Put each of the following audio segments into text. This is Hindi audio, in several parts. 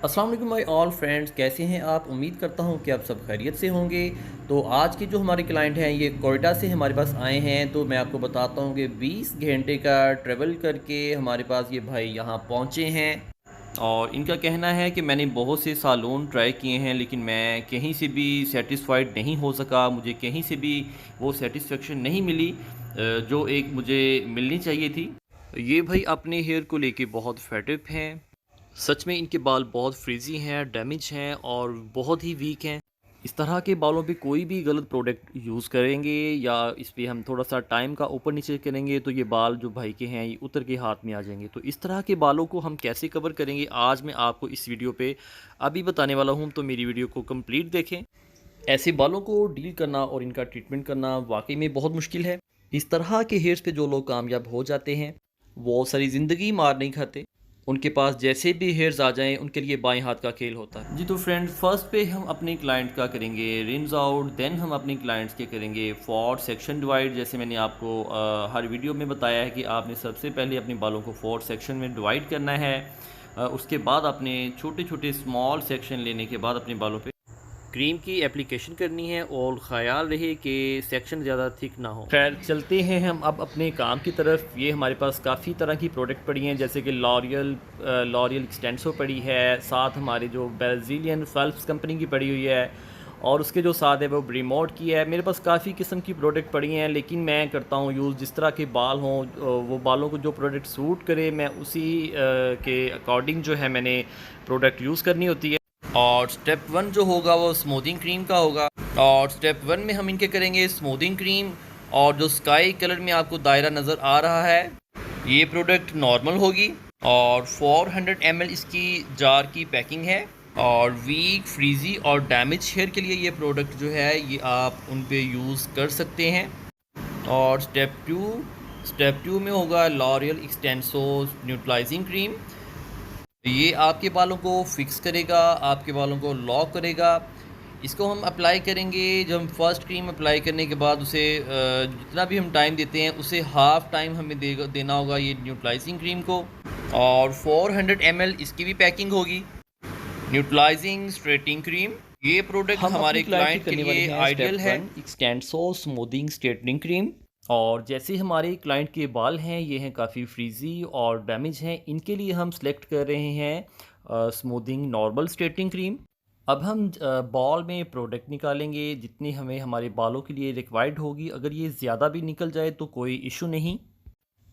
अस्सलाम वालेकुम माय ऑल फ्रेंड्स, कैसे हैं आप? उम्मीद करता हूं कि आप सब खैरियत से होंगे। तो आज के जो हमारे क्लाइंट हैं ये कोयटा से हमारे पास आए हैं। तो मैं आपको बताता हूं कि 20 घंटे का ट्रैवल करके हमारे पास ये भाई यहां पहुंचे हैं। और इनका कहना है कि मैंने बहुत से सालोन ट्राई किए हैं लेकिन मैं कहीं से भी सेटिस्फाइड नहीं हो सका। मुझे कहीं से भी वो सेटिस्फेक्शन नहीं मिली जो एक मुझे मिलनी चाहिए थी। ये भाई अपने हेयर को लेके बहुत फेड हैं। सच में इनके बाल बहुत फ्रीज़ी हैं, डैमेज हैं और बहुत ही वीक हैं। इस तरह के बालों पे कोई भी गलत प्रोडक्ट यूज़ करेंगे या इस पे हम थोड़ा-सा टाइम का ऊपर नीचे करेंगे तो ये बाल जो भाई के हैं ये उतर के हाथ में आ जाएँगे। तो इस तरह के बालों को हम कैसे कवर करेंगे आज मैं आपको इस वीडियो पे अभी बताने वाला हूँ, तो मेरी वीडियो को कंप्लीट देखें। ऐसे बालों को डील करना और इनका ट्रीटमेंट करना वाक़ई में बहुत मुश्किल है। इस तरह के हेयर्स पे जो लोग कामयाब हो जाते हैं, वो सारी ज़िंदगी मार नहीं खाते। उनके पास जैसे भी हेयर्स आ जाएँ, उनके लिए बाएँ हाथ का खेल होता है। जी, तो फ्रेंड फर्स्ट पे हम अपने क्लाइंट का करेंगे रिंस आउट, देन हम अपने क्लाइंट्स के करेंगे फॉर सेक्शन डिवाइड। जैसे मैंने आपको हर वीडियो में बताया है कि आपने सबसे पहले अपने बालों को 4 सेक्शन में डिवाइड करना है। उसके बाद आपने छोटे-छोटे स्मॉल सेक्शन लेने के बाद अपने बालों पे क्रीम की एप्लीकेशन करनी है और ख़याल रहे कि सेक्शन ज़्यादा थिक ना हो। खैर चलते हैं हम अब अपने काम की तरफ। ये हमारे पास काफ़ी तरह की प्रोडक्ट पड़ी हैं, जैसे कि लॉरियल एक्सटेंसो पड़ी है, साथ हमारे जो ब्राज़ीलियन फ़ेल्प्स कंपनी की पड़ी हुई है और उसके जो साथ है वो ब्रीमोट की है। मेरे पास काफ़ी किस्म की प्रोडक्ट पड़ी हैं, लेकिन मैं करता हूँ यूज़ जिस तरह के बाल हों, वो बालों को जो प्रोडक्ट सूट करे मैं उसी के अकॉर्डिंग जो है मैंने प्रोडक्ट यूज़ करनी होती है। और स्टेप 1 जो होगा वो स्मूथिंग क्रीम का होगा। और स्टेप 1 में हम इनके करेंगे स्मूथिंग क्रीम। और जो स्काई कलर में आपको दायरा नज़र आ रहा है ये प्रोडक्ट नॉर्मल होगी और 400 ml इसकी जार की पैकिंग है। और वीक फ्रीजी और डैमेज हेयर के लिए ये प्रोडक्ट जो है ये आप उन पे यूज़ कर सकते हैं। और स्टेप 2 में होगा लॉरियल एक्सटेंसो न्यूट्रलाइजिंग क्रीम। ये आपके बालों को फिक्स करेगा, आपके बालों को लॉक करेगा। इसको हम अप्लाई करेंगे जब हम फर्स्ट क्रीम अप्लाई करने के बाद उसे जितना भी हम टाइम देते हैं उसे हाफ़ टाइम हमें देना होगा ये न्यूट्रलाइजिंग क्रीम को। और 400 ml इसकी भी पैकिंग होगी। न्यूट्रलाइजिंग स्ट्रेटनिंग क्रीम, ये प्रोडक्ट हम हमारे अपनी क्लाइंट की क्लाइंट के करने वाले लिए हैं आइडियल स्टेप है। 1 एक्सटेंसो स्मूथिंग स्ट्रेटनिंग क्रीम। और जैसे हमारे क्लाइंट के बाल हैं ये हैं काफ़ी फ्रीज़ी और डैमेज हैं, इनके लिए हम सेलेक्ट कर रहे हैं स्मूथिंग नॉर्मल स्ट्रेटनिंग क्रीम। अब हम बॉल में प्रोडक्ट निकालेंगे जितनी हमें हमारे बालों के लिए रिक्वायर्ड होगी। अगर ये ज़्यादा भी निकल जाए तो कोई इशू नहीं।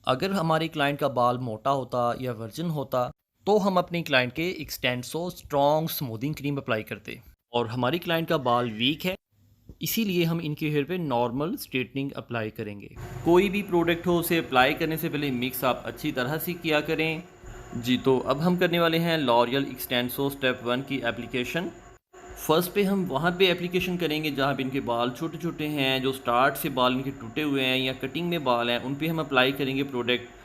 अगर हमारे क्लाइंट का बाल मोटा होता या वर्जिन होता तो हम अपने क्लाइंट के Xtenso strong smoothing cream apply करते। और हमारी क्लाइंट का बाल वीक है इसीलिए हम इनके हेयर पे नॉर्मल स्ट्रेटनिंग अप्लाई करेंगे। कोई भी प्रोडक्ट हो उसे अप्लाई करने से पहले मिक्स आप अच्छी तरह से किया करें। जी, तो अब हम करने वाले हैं लॉरियल एक्सटेंसो स्टेप 1 की एप्लीकेशन। फर्स्ट पे हम वहाँ पे एप्लीकेशन करेंगे जहाँ पे इनके बाल छोटे-छोटे हैं, जो स्टार्ट से बाल इनके टूटे हुए हैं या कटिंग में बाल हैं, उन पे हम अप्लाई करेंगे प्रोडक्ट।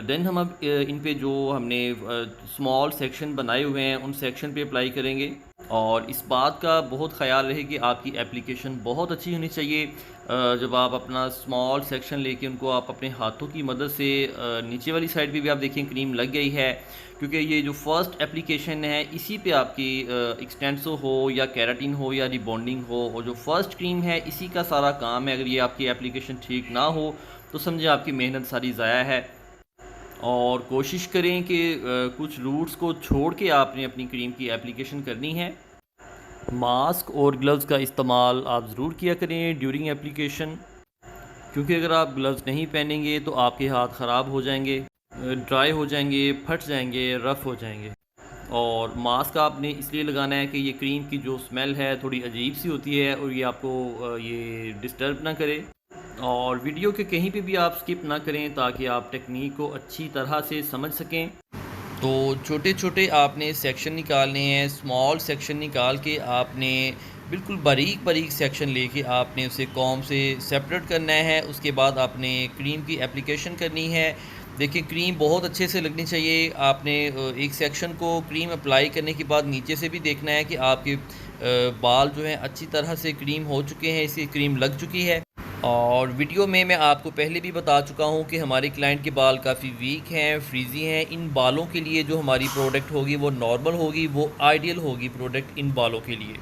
देन हम अब इन पे जो हमने स्मॉल सेक्शन बनाए हुए हैं, उन सेक्शन पे अप्लाई करेंगे। और इस बात का बहुत ख़याल रहे कि आपकी एप्लीकेशन बहुत अच्छी होनी चाहिए। जब आप अपना स्मॉल सेक्शन लेके उनको आप अपने हाथों की मदद से नीचे वाली साइड पे भी आप देखें क्रीम लग गई है, क्योंकि ये जो फर्स्ट एप्लीकेशन है इसी पे आपकी एक्सटेंसो हो या केराटिन हो या रिबॉन्डिंग हो, और जो फर्स्ट क्रीम है इसी का सारा काम है। अगर ये आपकी एप्लीकेशन ठीक ना हो तो समझे आपकी मेहनत सारी ज़ाया है। और कोशिश करें कि कुछ रूट्स को छोड़ के आपने अपनी क्रीम की एप्लीकेशन करनी है। मास्क और ग्लव्स का इस्तेमाल आप ज़रूर किया करें ड्यूरिंग एप्लीकेशन, क्योंकि अगर आप ग्लव्स नहीं पहनेंगे तो आपके हाथ ख़राब हो जाएंगे, ड्राई हो जाएंगे, फट जाएंगे, रफ़ हो जाएंगे। और मास्क आपने इसलिए लगाना है कि ये क्रीम की जो स्मेल है थोड़ी अजीब सी होती है और ये आपको ये डिस्टर्ब ना करे। और वीडियो के कहीं पे भी आप स्किप ना करें ताकि आप टेक्निक को अच्छी तरह से समझ सकें। तो छोटे छोटे आपने सेक्शन निकालने हैं, स्मॉल सेक्शन निकाल के आपने बिल्कुल बारीक बारीक सेक्शन लेके आपने उसे कॉम से सेपरेट करना है। उसके बाद आपने क्रीम की एप्लीकेशन करनी है। देखिए क्रीम बहुत अच्छे से लगनी चाहिए। आपने एक सेक्शन को क्रीम अप्लाई करने के बाद नीचे से भी देखना है कि आपके बाल जो हैं अच्छी तरह से क्रीम हो चुके हैं, इसकी क्रीम लग चुकी है। और वीडियो में मैं आपको पहले भी बता चुका हूँ कि हमारे क्लाइंट के बाल काफ़ी वीक हैं, फ्रीज़ी हैं। इन बालों के लिए जो हमारी प्रोडक्ट होगी वो नॉर्मल होगी, वो आइडियल होगी प्रोडक्ट इन बालों के लिए।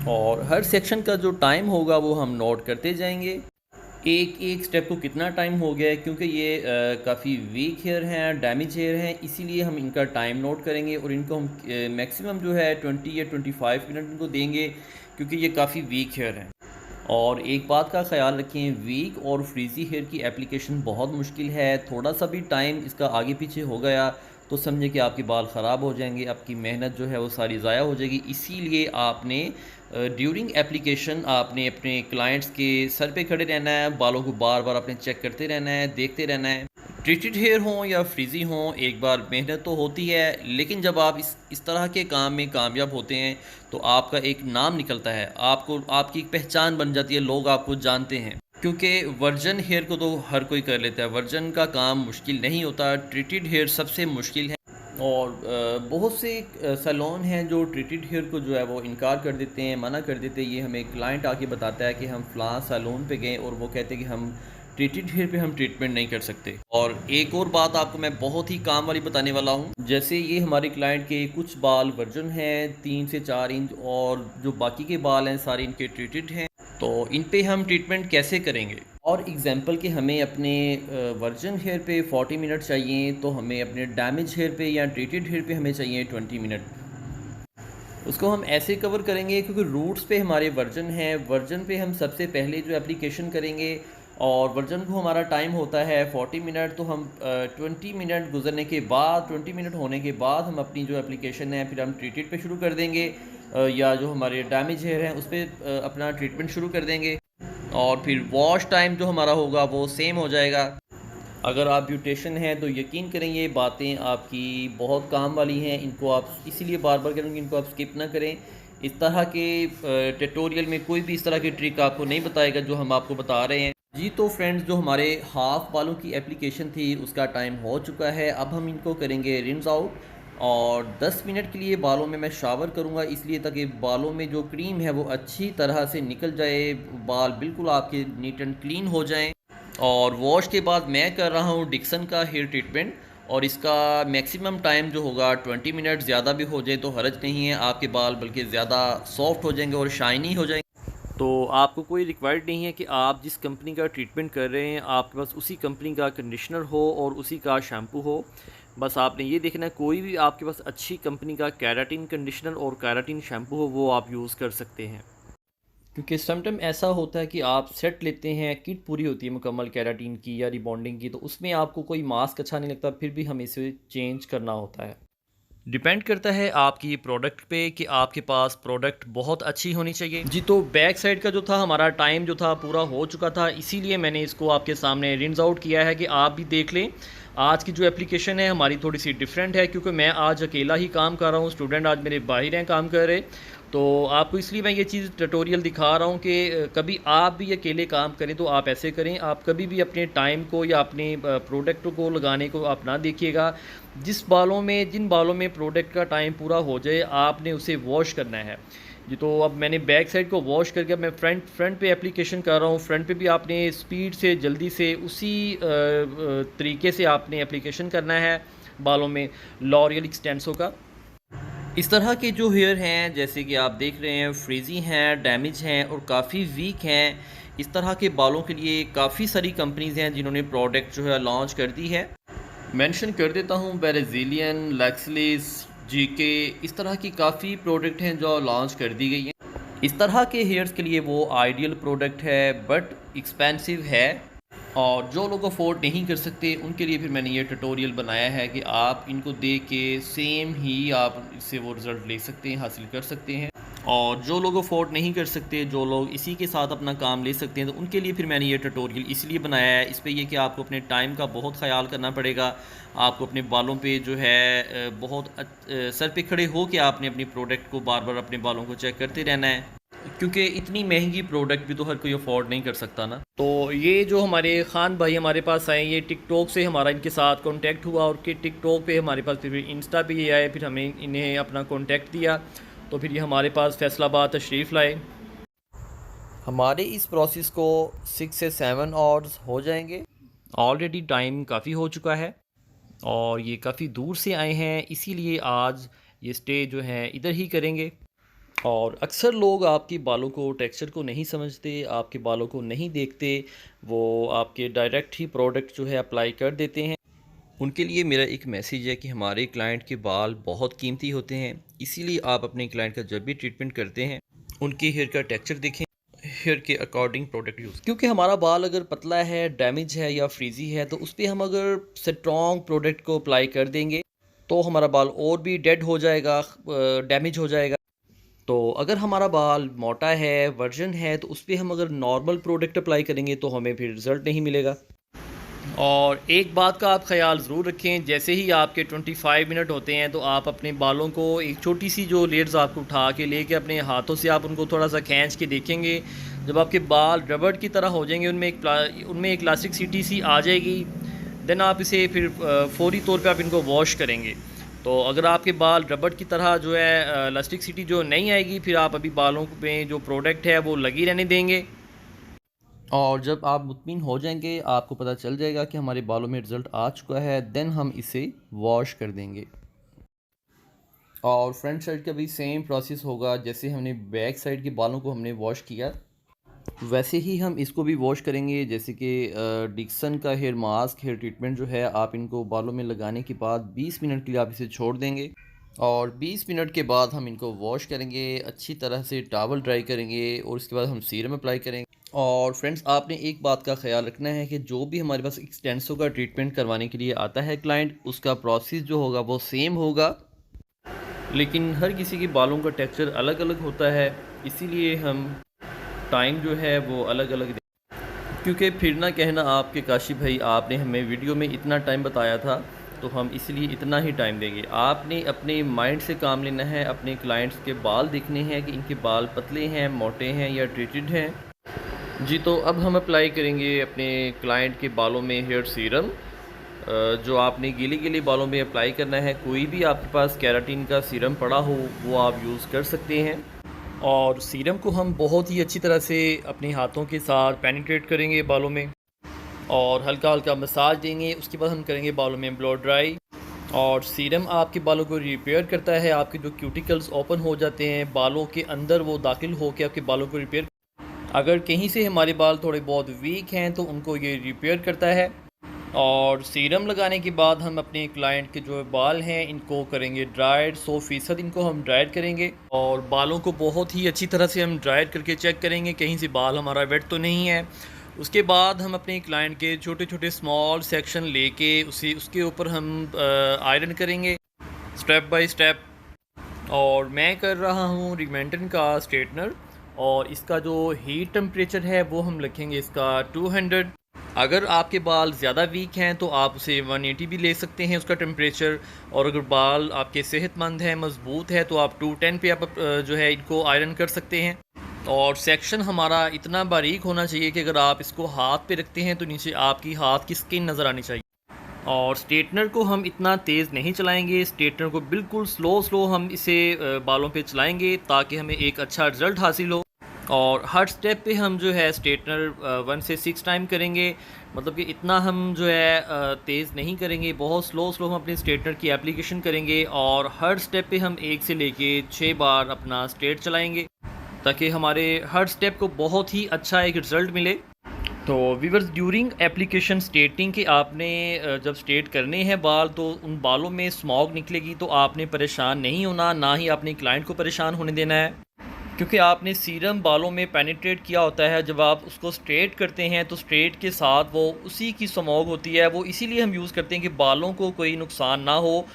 और हर सेक्शन का जो टाइम होगा वो हम नोट करते जाएंगे, एक एक स्टेप को कितना टाइम हो गया है, क्योंकि ये काफ़ी वीक हेयर हैं, डैमेज हेयर हैं, इसीलिए हम इनका टाइम नोट करेंगे और इनको हम मैक्सिमम जो है 20 या 25 मिनट इनको देंगे, क्योंकि ये काफ़ी वीक हेयर हैं। और एक बात का ख़याल रखें, वीक और फ्रीज़ी हेयर की एप्लीकेशन बहुत मुश्किल है। थोड़ा सा भी टाइम इसका आगे पीछे हो गया तो समझे कि आपके बाल ख़राब हो जाएंगे, आपकी मेहनत जो है वो सारी ज़ाया हो जाएगी। इसीलिए आपने ड्यूरिंग एप्लीकेशन आपने अपने क्लाइंट्स के सर पे खड़े रहना है, बालों को बार बार आपने चेक करते रहना है, देखते रहना है। ट्रीटेड हेयर हों या फ्रीज़ी हों, एक बार मेहनत तो होती है, लेकिन जब आप इस तरह के काम में कामयाब होते हैं तो आपका एक नाम निकलता है, आपको आपकी एक पहचान बन जाती है, लोग आपको जानते हैं। क्योंकि वर्जन हेयर को तो हर कोई कर लेता है, वर्जन का काम मुश्किल नहीं होता, ट्रीटेड हेयर सबसे मुश्किल है। और बहुत से सैलून हैं जो ट्रीटेड हेयर को जो है वो इनकार कर देते हैं, मना कर देते हैं। ये हमें क्लाइंट आके बताता है कि हम फ़लाँ सैलून पे गए और वो कहते हैं कि हम ट्रीटेड हेयर पे हम ट्रीटमेंट नहीं कर सकते। और एक और बात आपको मैं बहुत ही काम वाली बताने वाला हूँ, जैसे ये हमारे क्लाइंट के कुछ बाल वर्जन हैं 3 से 4 इंच और जो बाकी के बाल हैं सारे इनके ट्रीटेड हैं, तो इन पे हम ट्रीटमेंट कैसे करेंगे। और एग्जांपल कि हमें अपने वर्जन हेयर पे 40 मिनट चाहिए, तो हमें अपने डैमेज हेयर पे या ट्रीटेड हेयर पे हमें चाहिए 20 मिनट। उसको हम ऐसे कवर करेंगे क्योंकि रूट्स पे हमारे वर्जन हैं, वर्जन पे हम सबसे पहले जो एप्लीकेशन करेंगे और वर्जन को हमारा टाइम होता है 40 मिनट, तो हम 20 मिनट गुजरने के बाद, 20 मिनट होने के बाद हम अपनी जो एप्लीकेशन है फिर हम ट्रीटेड पे शुरू कर देंगे, या जो हमारे डैमेज हेयर हैं उस पर अपना ट्रीटमेंट शुरू कर देंगे। और फिर वॉश टाइम जो हमारा होगा वो सेम हो जाएगा। अगर आप ब्यूटिशियन हैं तो यकीन करें ये बातें आपकी बहुत काम वाली हैं, इनको आप इसीलिए बार बार करूँगी, इनको आप स्किप ना करें। इस तरह के ट्यूटोरियल में कोई भी इस तरह की ट्रिक आपको नहीं बताएगा जो हम आपको बता रहे हैं। जी तो फ्रेंड्स, जो हमारे हाफ बालों की एप्लीकेशन थी उसका टाइम हो चुका है। अब हम इनको करेंगे रिंस आउट और 10 मिनट के लिए बालों में मैं शावर करूंगा, इसलिए ताकि बालों में जो क्रीम है वो अच्छी तरह से निकल जाए, बाल बिल्कुल आपके नीट एंड क्लीन हो जाएं। और वॉश के बाद मैं कर रहा हूँ डिक्सन का हेयर ट्रीटमेंट और इसका मैक्सिमम टाइम जो होगा 20 मिनट, ज़्यादा भी हो जाए तो हर्ज नहीं है, आपके बाल बल्कि ज़्यादा सॉफ्ट हो जाएंगे और शाइनी हो जाएंगे। तो आपको कोई रिक्वायर्ड नहीं है कि आप जिस कंपनी का ट्रीटमेंट कर रहे हैं आपके पास उसी कंपनी का कंडीशनर हो और उसी का शैम्पू हो। बस आपने ये देखना है कोई भी आपके पास अच्छी कंपनी का केराटिन कंडीशनर और केराटिन शैम्पू हो वो आप यूज़ कर सकते हैं। क्योंकि समटाइम ऐसा होता है कि आप सेट लेते हैं, किट पूरी होती है मुकम्मल केराटिन की या रिबॉन्डिंग की, तो उसमें आपको कोई मास्क अच्छा नहीं लगता, फिर भी हमें इसे चेंज करना होता है। डिपेंड करता है आपकी प्रोडक्ट पे कि आपके पास प्रोडक्ट बहुत अच्छी होनी चाहिए। जी तो बैक साइड का जो था हमारा टाइम जो था पूरा हो चुका था, इसीलिए मैंने इसको आपके सामने रिंस आउट किया है कि आप भी देख लें। आज की जो एप्लीकेशन है हमारी थोड़ी सी डिफरेंट है क्योंकि मैं आज अकेला ही काम कर रहा हूँ, स्टूडेंट आज मेरे बाहर हैं काम कर रहे। तो आपको इसलिए मैं ये चीज़ ट्यूटोरियल दिखा रहा हूँ कि कभी आप भी अकेले काम करें तो आप ऐसे करें। आप कभी भी अपने टाइम को या अपने प्रोडक्ट को लगाने को आप ना देखिएगा। जिन बालों में प्रोडक्ट का टाइम पूरा हो जाए आपने उसे वॉश करना है। जी तो अब मैंने बैक साइड को वॉश करके मैं फ्रंट पे एप्लीकेशन कर रहा हूँ। फ्रंट पे भी आपने स्पीड से जल्दी से उसी तरीके से आपने एप्लीकेशन करना है बालों में लॉरियल एक्सटेंसो का। इस तरह के जो हेयर हैं जैसे कि आप देख रहे हैं फ्रीज़ी हैं, डैमेज हैं और काफ़ी वीक हैं, इस तरह के बालों के लिए काफ़ी सारी कंपनीज़ हैं जिन्होंने प्रोडक्ट जो है लॉन्च कर दी है। मेंशन कर देता हूँ बेरेज़िलियन, लैक्सलिस, जीके, इस तरह की काफ़ी प्रोडक्ट हैं जो लॉन्च कर दी गई हैं। इस तरह के हेयर्स के लिए वो आइडियल प्रोडक्ट है बट एक्सपेंसिव है, और जो लोग अफोर्ड नहीं कर सकते उनके लिए फिर मैंने ये ट्यूटोरियल बनाया है कि आप इनको देख के सेम ही आप इससे वो रिज़ल्ट ले सकते हैं, हासिल कर सकते हैं। और जो लोग अफोर्ड नहीं कर सकते, जो लोग इसी के साथ अपना काम ले सकते हैं, तो उनके लिए फिर मैंने ये ट्यूटोरियल इसलिए बनाया है। इस पे ये कि आपको अपने टाइम का बहुत ख्याल करना पड़ेगा, आपको अपने बालों पे जो है सर पे खड़े हो के आपने अपनी प्रोडक्ट को बार बार अपने बालों को चेक करते रहना है, क्योंकि इतनी महंगी प्रोडक्ट भी तो हर कोई अफोर्ड नहीं कर सकता ना। तो ये जो हमारे खान भाई हमारे पास आए, ये टिकटॉक से हमारा इनके साथ कांटेक्ट हुआ और कि टिकटॉक पे हमारे पास फिर इंस्टा पे ये आए, फिर हमें इन्हें अपना कांटेक्ट दिया, तो फिर ये हमारे पास फैसलाबाद तशरीफ़ लाए। हमारे इस प्रोसेस को 6 से 7 आवर्स हो जाएंगे। ऑलरेडी टाइम काफ़ी हो चुका है और ये काफ़ी दूर से आए हैं, इसीलिए आज ये स्टे जो है इधर ही करेंगे। और अक्सर लोग आपके बालों को टेक्सचर को नहीं समझते, आपके बालों को नहीं देखते, वो आपके डायरेक्ट ही प्रोडक्ट जो है अप्लाई कर देते हैं। उनके लिए मेरा एक मैसेज है कि हमारे क्लाइंट के बाल बहुत कीमती होते हैं, इसीलिए आप अपने क्लाइंट का जब भी ट्रीटमेंट करते हैं उनके हेयर का टेक्सचर देखें, हेयर के अकॉर्डिंग प्रोडक्ट यूज़। क्योंकि हमारा बाल अगर पतला है, डैमेज है या फ्रीज़ी है, तो उस पे हम अगर स्ट्रॉन्ग प्रोडक्ट को अप्लाई कर देंगे तो हमारा बाल और भी डेड हो जाएगा, डैमेज हो जाएगा। तो अगर हमारा बाल मोटा है, वर्जन है, तो उस पे हम अगर नॉर्मल प्रोडक्ट अप्लाई करेंगे तो हमें फिर रिज़ल्ट नहीं मिलेगा। और एक बात का आप ख़याल ज़रूर रखें, जैसे ही आपके 25 मिनट होते हैं तो आप अपने बालों को एक छोटी सी जो लेयर्स आपको उठा के लेके अपने हाथों से आप उनको थोड़ा सा खींच के देखेंगे। जब आपके बाल रबड़ की तरह हो जाएंगे, उनमें एक इलास्टिसिटी सी आ जाएगी, देन आप इसे फिर फ़ौरी तौर पे आप इनको वॉश करेंगे। तो अगर आपके बाल रबड़ की तरह जो है इलास्टिसिटी जो नहीं आएगी, फिर आप अभी बालों में जो प्रोडक्ट है वो लगी रहने देंगे। और जब आप मुतमिन हो जाएंगे, आपको पता चल जाएगा कि हमारे बालों में रिज़ल्ट आ चुका है, देन हम इसे वॉश कर देंगे। और फ्रंट साइड का भी सेम प्रोसेस होगा, जैसे हमने बैक साइड के बालों को हमने वॉश किया, वैसे ही हम इसको भी वॉश करेंगे। जैसे कि डिक्सन का हेयर मास्क, हेयर ट्रीटमेंट जो है, आप इनको बालों में लगाने के बाद 20 मिनट के लिए आप इसे छोड़ देंगे और 20 मिनट के बाद हम इनको वॉश करेंगे, अच्छी तरह से टॉवल ड्राई करेंगे और उसके बाद हम सीरम अप्लाई करेंगे। और फ्रेंड्स, आपने एक बात का ख्याल रखना है कि जो भी हमारे पास एक्सटेंसो का ट्रीटमेंट करवाने के लिए आता है क्लाइंट, उसका प्रोसेस जो होगा वो सेम होगा, लेकिन हर किसी के बालों का टेक्सचर अलग अलग होता है, इसीलिए हम टाइम जो है वो अलग अलग दें। क्योंकि फिर ना कहना आपके काशी भाई आपने हमें वीडियो में इतना टाइम बताया था, तो हम इसलिए इतना ही टाइम देंगे। आपने अपने माइंड से काम लेना है, अपने क्लाइंट्स के बाल देखने हैं कि इनके बाल पतले हैं, मोटे हैं या ट्रीटेड हैं। जी, तो अब हम अप्लाई करेंगे अपने क्लाइंट के बालों में हेयर सीरम, जो आपने गीले गीले बालों में अप्लाई करना है। कोई भी आपके पास केराटिन का सीरम पड़ा हो वो आप यूज़ कर सकते हैं। और सीरम को हम बहुत ही अच्छी तरह से अपने हाथों के साथ पेनिट्रेट करेंगे बालों में और हल्का हल्का मसाज देंगे। उसके बाद हम करेंगे बालों में ब्लो ड्राई। और सीरम आपके बालों को रिपेयर करता है, आपके जो क्यूटिकल्स ओपन हो जाते हैं बालों के अंदर, वो दाखिल हो के आपके बालों को रिपेयर, अगर कहीं से हमारे बाल थोड़े बहुत वीक हैं तो उनको ये रिपेयर करता है। और सीरम लगाने के बाद हम अपने क्लाइंट के जो बाल हैं इनको करेंगे ड्राइड, 100% इनको हम ड्राइड करेंगे और बालों को बहुत ही अच्छी तरह से हम ड्राइड करके चेक करेंगे कहीं से बाल हमारा वेट तो नहीं है। उसके बाद हम अपने क्लाइंट के छोटे छोटे स्मॉल सेक्शन लेके उसके ऊपर हम आयरन करेंगे स्टेप बाय स्टेप। और मैं कर रहा हूँ रिमेंटन का स्ट्रेटनर और इसका जो हीट टेम्परेचर है वो हम रखेंगे इसका 200। अगर आपके बाल ज़्यादा वीक हैं तो आप उसे 180 भी ले सकते हैं उसका टेम्परेचर। और अगर बाल आपके सेहतमंद हैं, मज़बूत है, तो आप 210 पे आप जो है इनको आयरन कर सकते हैं। और सेक्शन हमारा इतना बारीक होना चाहिए कि अगर आप इसको हाथ पे रखते हैं तो नीचे आपकी हाथ की स्किन नज़र आनी चाहिए। और स्ट्रेटनर को हम इतना तेज़ नहीं चलाएंगे, स्ट्रेटनर को बिल्कुल स्लो स्लो हम इसे बालों पे चलाएंगे ताकि हमें एक अच्छा रिज़ल्ट हासिल हो। और हर स्टेप पे हम जो है स्ट्रेटनर 1 से 6 टाइम करेंगे, मतलब कि इतना हम जो है तेज़ नहीं करेंगे, बहुत स्लो स्लो हम अपने स्ट्रेटनर की एप्लीकेशन करेंगे। और हर स्टेप पे हम 1 से लेके 6 बार अपना स्ट्रेट चलाएंगे ताकि हमारे हर स्टेप को बहुत ही अच्छा एक रिज़ल्ट मिले। तो वीवर्स, ड्यूरिंग एप्लीकेशन स्ट्रेटनिंग के आपने जब स्ट्रेट करने हैं बाल तो उन बालों में स्मॉग निकलेगी, तो आपने परेशान नहीं होना, ना ही आपने क्लाइंट को परेशान होने देना है, क्योंकि आपने सीरम बालों में पेनिट्रेट किया होता है। जब आप उसको स्ट्रेट करते हैं तो स्ट्रेट के साथ वो उसी की स्मॉग होती है, वो इसीलिए हम यूज़ करते हैं कि बालों को कोई नुकसान ना हो।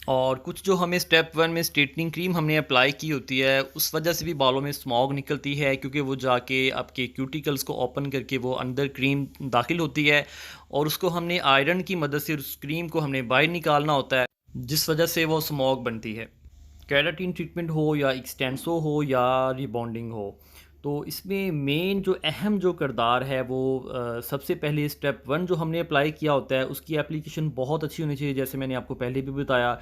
और कुछ जो हमें स्टेप 1 में स्ट्रेटनिंग क्रीम हमने अप्लाई की होती है उस वजह से भी बालों में स्मॉग निकलती है, क्योंकि वो जाके आपके क्यूटिकल्स को ओपन करके वो अंदर क्रीम दाखिल होती है और उसको हमने आयरन की मदद से उस क्रीम को हमने बाहर निकालना होता है, जिस वजह से वो स्मॉग बनती है। केराटिन ट्रीटमेंट हो या एक्सटेंसो हो या रिबॉन्डिंग हो, तो इसमें मेन जो अहम जो किरदार है वो सबसे पहले स्टेप 1 जो हमने अप्लाई किया होता है उसकी एप्लीकेशन बहुत अच्छी होनी चाहिए, जैसे मैंने आपको पहले भी बताया।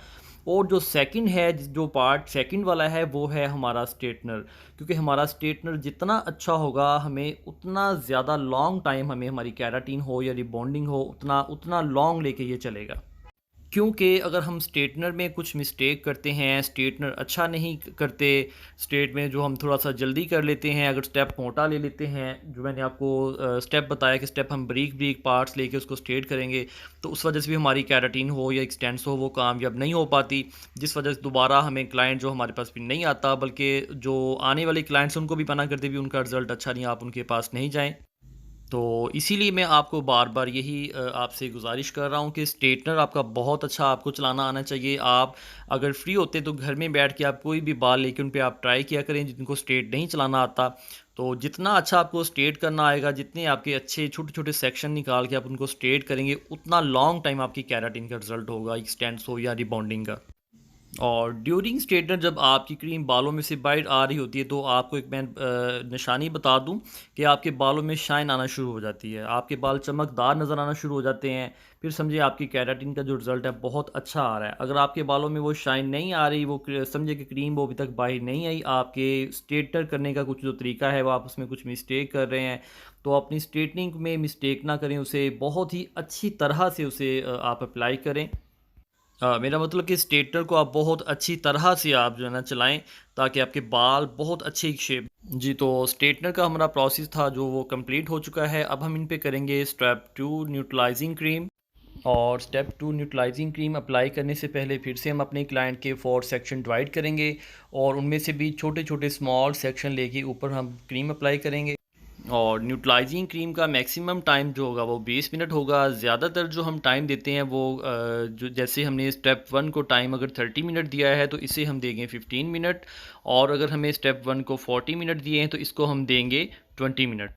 और जो सेकंड है, जो पार्ट सेकंड वाला है, वो है हमारा स्ट्रेटनर। क्योंकि हमारा स्ट्रेटनर जितना अच्छा होगा, हमें उतना ज़्यादा लॉन्ग टाइम, हमें हमारी केराटिन हो या रिबॉन्डिंग हो, उतना उतना लॉन्ग लेके ये चलेगा। क्योंकि अगर हम स्ट्रेटनर में कुछ मिस्टेक करते हैं, स्ट्रेटनर अच्छा नहीं करते, स्ट्रेट में जो हम थोड़ा-सा जल्दी कर लेते हैं, अगर स्टेप मोटा ले लेते हैं, जो मैंने आपको स्टेप बताया कि स्टेप हम बारीक-बारीक पार्ट्स लेके उसको स्ट्रेट करेंगे, तो उस वजह से भी हमारी केराटिन हो या एक्सटेंसो वो कामयाब नहीं हो पाती, जिस वजह से दोबारा हमें क्लाइंट जो हमारे पास फिर नहीं आता, बल्कि जो आने वाले क्लाइंट्स उनको भी मना करते भी उनका रिज़ल्ट अच्छा नहीं, आप उनके पास नहीं जाएँ। तो इसीलिए मैं आपको बार-बार यही आपसे गुज़ारिश कर रहा हूँ कि स्ट्रेटनर आपका बहुत अच्छा आपको चलाना आना चाहिए। आप अगर फ्री होते तो घर में बैठ के आप कोई भी बाल लेके उन पे आप ट्राई किया करें, जिनको स्ट्रेट नहीं चलाना आता। तो जितना अच्छा आपको स्ट्रेट करना आएगा, जितने आपके अच्छे छोटे-छोटे सेक्शन निकाल के आप उनको स्ट्रेट करेंगे, उतना लॉन्ग टाइम आपकी केराटिन का रिज़ल्ट होगा, एक्सटेंसो या रिबॉन्डिंग का। और ड्यूरिंग स्ट्रेटनर जब आपकी क्रीम बालों में से बाहर आ रही होती है, तो आपको एक मैं निशानी बता दूं कि आपके बालों में शाइन आना शुरू हो जाती है, आपके बाल चमकदार नज़र आना शुरू हो जाते हैं। फिर समझिए आपकी केराटिन का जो रिज़ल्ट है बहुत अच्छा आ रहा है। अगर आपके बालों में वो शाइन नहीं आ रही, वो समझिए कि क्रीम वो अभी तक बाहर नहीं आई, आपके स्ट्रेटनर करने का कुछ जो तरीका है वो आप उसमें कुछ मिस्टेक कर रहे हैं, तो अपनी स्ट्रेटनिंग में मिस्टेक ना करें, उसे बहुत ही अच्छी तरह से उसे आप अप्लाई करें। मेरा मतलब कि स्ट्रेटनर को आप बहुत अच्छी तरह से आप जो है ना चलाएँ, ताकि आपके बाल बहुत अच्छी शेप। जी, तो स्ट्रेटनर का हमारा प्रोसेस था जो वो कंप्लीट हो चुका है। अब हम इन पे करेंगे स्टेप 2 न्यूट्रलाइजिंग क्रीम। और स्टेप 2 न्यूट्रलाइजिंग क्रीम अप्लाई करने से पहले फिर से हम अपने क्लाइंट के 4 सेक्शन डिवाइड करेंगे, और उनमें से भी छोटे-छोटे स्मॉल सेक्शन लेके ऊपर हम क्रीम अप्लाई करेंगे। और न्यूट्रलाइजिंग क्रीम का मैक्सिमम टाइम जो होगा वो 20 मिनट होगा। ज़्यादातर जो हम टाइम देते हैं वो जो जैसे हमने स्टेप 1 को टाइम अगर 30 मिनट दिया है, तो इसे हम देंगे 15 मिनट, और अगर हमें स्टेप 1 को 40 मिनट दिए हैं तो इसको हम देंगे 20 मिनट।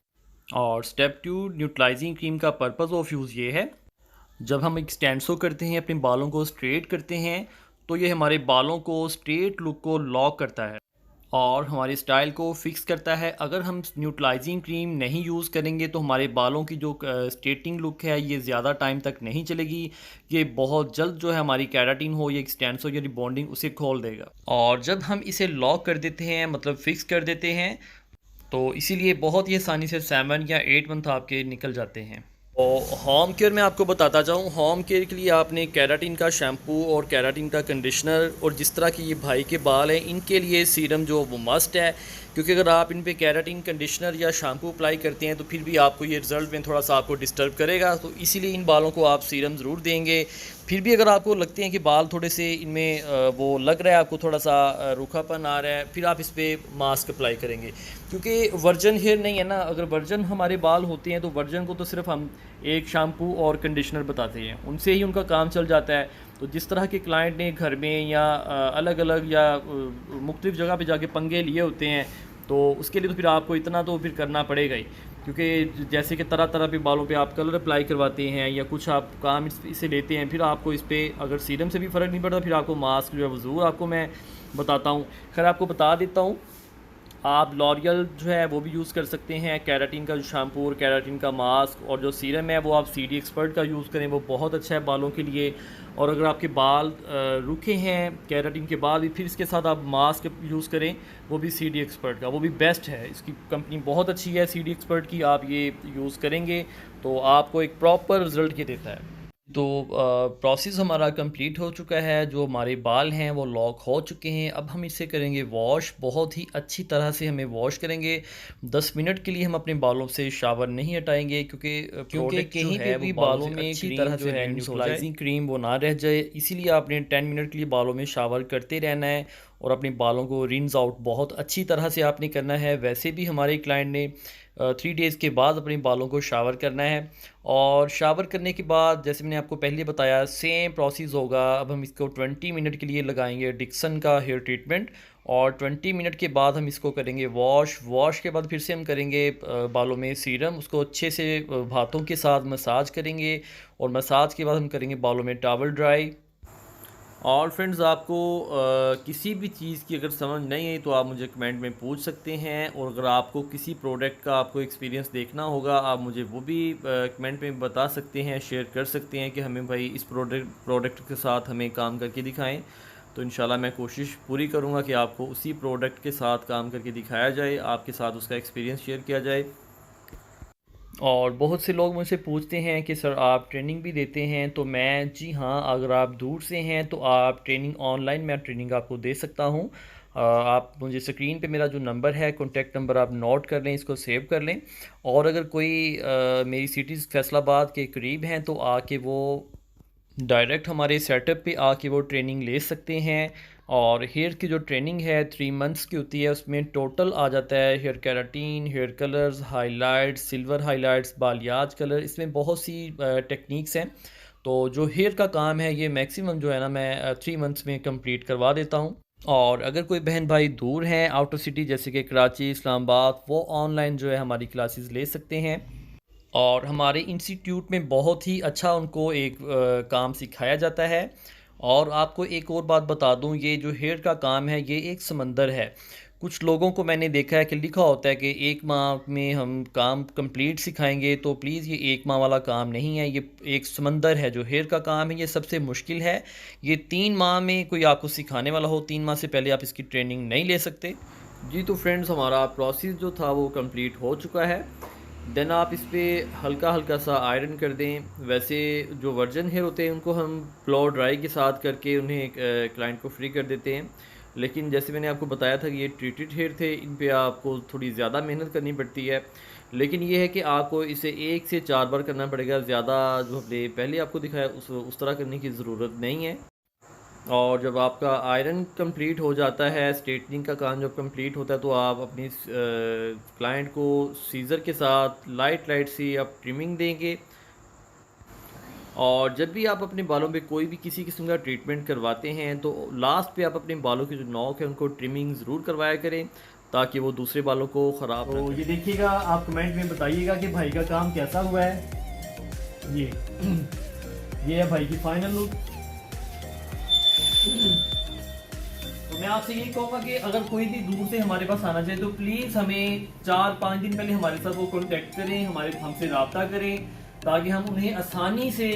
और स्टेप 2 न्यूट्रलाइजिंग क्रीम का पर्पज़ ऑफ यूज़ ये है, जब हम एक्सटेंसो करते हैं, अपने बालों को स्ट्रेट करते हैं, तो ये हमारे बालों को स्ट्रेट लुक को लॉक करता है और हमारी स्टाइल को फिक्स करता है। अगर हम न्यूट्रलाइजिंग क्रीम नहीं यूज़ करेंगे, तो हमारे बालों की जो स्ट्रेटिंग लुक है ये ज़्यादा टाइम तक नहीं चलेगी। ये बहुत जल्द जो है हमारी केराटिन हो या एक्सटेंसो या रिबॉन्डिंग उसे खोल देगा। और जब हम इसे लॉक कर देते हैं, मतलब फिक्स कर देते हैं, तो इसीलिए बहुत ही आसानी से 7 या 8 मंथ आपके निकल जाते हैं। और होम केयर में आपको बताता जाऊँ, होम केयर के लिए आपने केराटिन का शैम्पू और केराटिन का कंडीशनर, और जिस तरह की ये भाई के बाल हैं इनके लिए सीरम जो वो मस्ट है, क्योंकि अगर आप इन पे केराटिन कंडीशनर या शैम्पू अप्लाई करते हैं तो फिर भी आपको ये रिज़ल्ट में थोड़ा सा आपको डिस्टर्ब करेगा, तो इसीलिए इन बालों को आप सीरम ज़रूर देंगे। फिर भी अगर आपको लगते हैं कि बाल थोड़े से इनमें वो लग रहा है, आपको थोड़ा सा रूखापन आ रहा है, फिर आप इस पर मास्क अप्लाई करेंगे, क्योंकि वर्जन हेयर नहीं है ना। अगर वर्जन हमारे बाल होते हैं तो वर्जन को तो सिर्फ हम एक शैम्पू और कंडीशनर बताते हैं, उनसे ही उनका काम चल जाता है। तो जिस तरह के क्लाइंट ने घर में या अलग अलग या मुख्तलिफ़ जगह पे जाके पंगे लिए होते हैं, तो उसके लिए तो फिर आपको इतना तो फिर करना पड़ेगा ही, क्योंकि जैसे कि तरह तरह के बालों पे आप कलर अप्लाई करवाते हैं या कुछ आप काम इससे लेते हैं, फिर आपको इस पर अगर सीरम से भी फ़र्क नहीं पड़ता, फिर आपको मास्क जो है वो ज़रूर आपको मैं बताता हूँ। खैर आपको बता देता हूँ, आप लॉरियल जो है वो भी यूज़ कर सकते हैं। केराटिन का जो शैम्पू और केराटिन का मास्क और जो सीरम है वो आप CD एक्सपर्ट का यूज़ करें, वो बहुत अच्छा है बालों के लिए। और अगर आपके बाल रुखे हैं केराटिन के बाद भी, फिर इसके साथ आप मास्क यूज़ करें, वो भी CD एक्सपर्ट का, वो भी बेस्ट है। इसकी कंपनी बहुत अच्छी है CD एक्सपर्ट की, आप ये यूज़ करेंगे तो आपको एक प्रॉपर रिज़ल्ट ये देता है। तो प्रोसेस हमारा कंप्लीट हो चुका है, जो हमारे बाल हैं वो लॉक हो चुके हैं। अब हम इसे करेंगे वॉश, बहुत ही अच्छी तरह से हमें वॉश करेंगे। 10 मिनट के लिए हम अपने बालों से शावर नहीं हटाएंगे, क्योंकि कहीं पे भी बालों में अच्छी तरह से न्यूट्रलाइजिंग क्रीम वो ना रह जाए, इसीलिए आपने 10 मिनट के लिए बालों में शावर करते रहना है और अपने बालों को रिंस आउट बहुत अच्छी तरह से आपने करना है। वैसे भी हमारे क्लाइंट ने 3 डेज़ के बाद अपने बालों को शावर करना है, और शावर करने के बाद जैसे मैंने आपको पहले बताया सेम प्रोसेस होगा। अब हम इसको 20 मिनट के लिए लगाएंगे डिक्सन का हेयर ट्रीटमेंट, और 20 मिनट के बाद हम इसको करेंगे वॉश के बाद फिर से हम करेंगे बालों में सीरम, उसको अच्छे से हाथों के साथ मसाज करेंगे, और मसाज के बाद हम करेंगे बालों में टॉवल ड्राई। और फ्रेंड्स, आपको किसी भी चीज़ की अगर समझ नहीं आई तो आप मुझे कमेंट में पूछ सकते हैं, और अगर आपको किसी प्रोडक्ट का आपको एक्सपीरियंस देखना होगा, आप मुझे वो भी कमेंट में बता सकते हैं, शेयर कर सकते हैं कि हमें भाई इस प्रोडक्ट के साथ हमें काम करके दिखाएं। तो इंशाल्लाह मैं कोशिश पूरी करूँगा कि आपको उसी प्रोडक्ट के साथ काम करके दिखाया जाए, आपके साथ उसका एक्सपीरियंस शेयर किया जाए। और बहुत से लोग मुझसे पूछते हैं कि सर आप ट्रेनिंग भी देते हैं, तो मैं जी हाँ, अगर आप दूर से हैं तो आप ट्रेनिंग ऑनलाइन मैं ट्रेनिंग आपको दे सकता हूँ। आप मुझे स्क्रीन पे मेरा जो नंबर है, कॉन्टैक्ट नंबर आप नोट कर लें, इसको सेव कर लें। और अगर कोई मेरी सिटीज़ फैसलाबाद के करीब हैं तो आके वो डायरेक्ट हमारे सेटअप पे आके वो ट्रेनिंग ले सकते हैं। और हेयर की जो ट्रेनिंग है 3 मंथ्स की होती है, उसमें टोटल आ जाता है hair keratin, hair colours, highlights, silver highlights, balayage colour, इसमें बहुत सी टेक्निक्स हैं। तो जो हेयर का काम है ये मैक्सिमम जो है ना मैं 3 मंथ्स में कंप्लीट करवा देता हूँ। और अगर कोई बहन भाई दूर हैं आउटर सिटी जैसे कि कराची, इस्लामाबाद, वो ऑनलाइन जो है हमारी क्लासेस ले सकते हैं। और हमारे इंस्टीट्यूट में बहुत ही अच्छा उनको एक काम सिखाया जाता है। और आपको एक और बात बता दूं, ये जो हेयर का काम है ये एक समंदर है। कुछ लोगों को मैंने देखा है कि लिखा होता है कि 1 माह में हम काम कंप्लीट सिखाएंगे, तो प्लीज़ ये 1 माह वाला काम नहीं है, ये एक समंदर है। जो हेयर का काम है ये सबसे मुश्किल है। ये 3 माह में कोई आपको सिखाने वाला हो, 3 माह से पहले आप इसकी ट्रेनिंग नहीं ले सकते। जी तो फ्रेंड्स, हमारा प्रोसेस जो था वो कंप्लीट हो चुका है। देन आप इस पे हल्का हल्का सा आयरन कर दें। वैसे जो वर्जन हेयर होते हैं उनको हम ब्लो ड्राई के साथ करके उन्हें क्लाइंट को फ्री कर देते हैं। लेकिन जैसे मैंने आपको बताया था कि ये ट्रीटेड हेयर थे, इन पे आपको थोड़ी ज़्यादा मेहनत करनी पड़ती है। लेकिन ये है कि आपको इसे 1 से 4 बार करना पड़ेगा। ज़्यादा जो हमने पहले आपको दिखाया उस तरह करने की ज़रूरत नहीं है। और जब आपका आयरन कंप्लीट हो जाता है, स्ट्रेटनिंग का काम जब कंप्लीट होता है, तो आप अपनी क्लाइंट को सीज़र के साथ लाइट लाइट सी आप ट्रिमिंग देंगे। और जब भी आप अपने बालों पे कोई भी किसी किस्म का ट्रीटमेंट करवाते हैं तो लास्ट पे आप अपने बालों की जो नोक है उनको ट्रिमिंग ज़रूर करवाया करें, ताकि वो दूसरे बालों को ख़राब ना तो ये करें। देखिएगा, आप कमेंट में बताइएगा कि भाई का काम कैसा हुआ है। ये ये है भाई की फाइनल लुक। तो मैं आपसे यही कहूँगा कि अगर कोई भी दूर से हमारे पास आना चाहे तो प्लीज़ हमें 4-5 दिन पहले हमारे साथ वो कॉन्टेक्ट करें, हमसे रब्ता करें, ताकि हम उन्हें आसानी से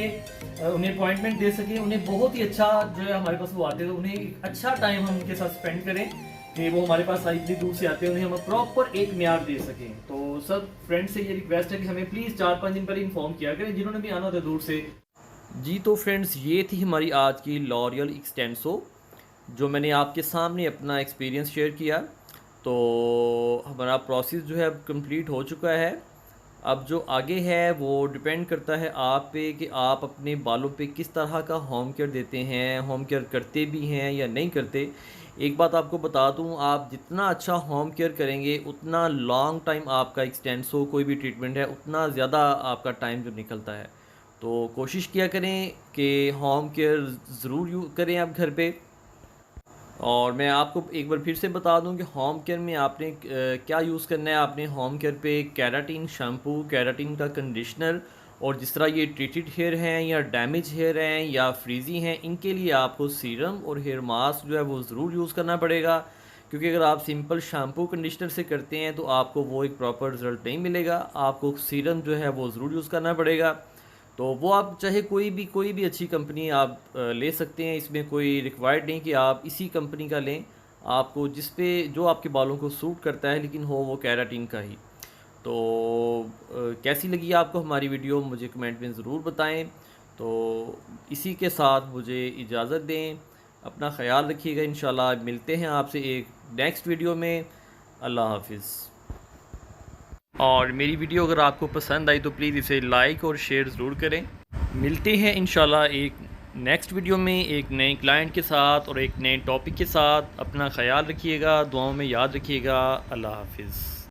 उन्हें अपॉइंटमेंट दे सकें। उन्हें बहुत ही अच्छा जो है हमारे पास वो आते हैं तो उन्हें एक अच्छा टाइम हम उनके साथ स्पेंड करें कि वो हमारे पास इतनी दूर से आते हैं, उन्हें हम प्रॉपर एक म्यार दे सकें। तो सब फ्रेंड्स से ये रिक्वेस्ट है कि हमें प्लीज़ 4-5 दिन पहले इन्फॉर्म किया करें जिन्होंने भी आना होता है दूर से। जी तो फ्रेंड्स, ये थी हमारी आज की लॉरियल एक्सटेंसो, जो मैंने आपके सामने अपना एक्सपीरियंस शेयर किया। तो हमारा प्रोसेस जो है अब कंप्लीट हो चुका है। अब जो आगे है वो डिपेंड करता है आप पे कि आप अपने बालों पे किस तरह का होम केयर देते हैं, होम केयर करते भी हैं या नहीं करते। एक बात आपको बता दूं, आप जितना अच्छा होम केयर करेंगे उतना लॉन्ग टाइम आपका एक्सटेंसो कोई भी ट्रीटमेंट है उतना ज़्यादा आपका टाइम जो निकलता है। तो कोशिश किया करें कि होम केयर ज़रूर करें आप घर पे। और मैं आपको एक बार फिर से बता दूं कि होम केयर में आपने क्या यूज़ करना है। आपने होम केयर पे केराटिन शैम्पू, केराटिन का कंडीशनर, और जिस तरह ये ट्रीटेड हेयर हैं या डैमेज हेयर हैं या फ्रीजी हैं, इनके लिए आपको सीरम और हेयर मास्क जो है वो ज़रूर यूज़ करना पड़ेगा। क्योंकि अगर आप सिंपल शैम्पू कंडीशनर से करते हैं तो आपको वो एक प्रॉपर रिज़ल्ट नहीं मिलेगा। आपको सीरम जो है वो ज़रूर यूज़ करना पड़ेगा। तो वो आप चाहे कोई भी अच्छी कंपनी आप ले सकते हैं। इसमें कोई रिक्वायर्ड नहीं कि आप इसी कंपनी का लें। आपको जिस पे जो आपके बालों को सूट करता है, लेकिन हो वो केराटिन का ही। तो कैसी लगी आपको हमारी वीडियो, मुझे कमेंट में ज़रूर बताएं। तो इसी के साथ मुझे इजाज़त दें। अपना ख़याल रखिएगा। इंशाल्लाह मिलते हैं आपसे एक नेक्स्ट वीडियो में। अल्लाह हाफिज़। और मेरी वीडियो अगर आपको पसंद आई तो प्लीज़ इसे लाइक और शेयर ज़रूर करें। मिलते हैं इंशाल्लाह एक नेक्स्ट वीडियो में एक नए क्लाइंट के साथ और एक नए टॉपिक के साथ। अपना ख़याल रखिएगा, दुआओं में याद रखिएगा। अल्लाह हाफिज़।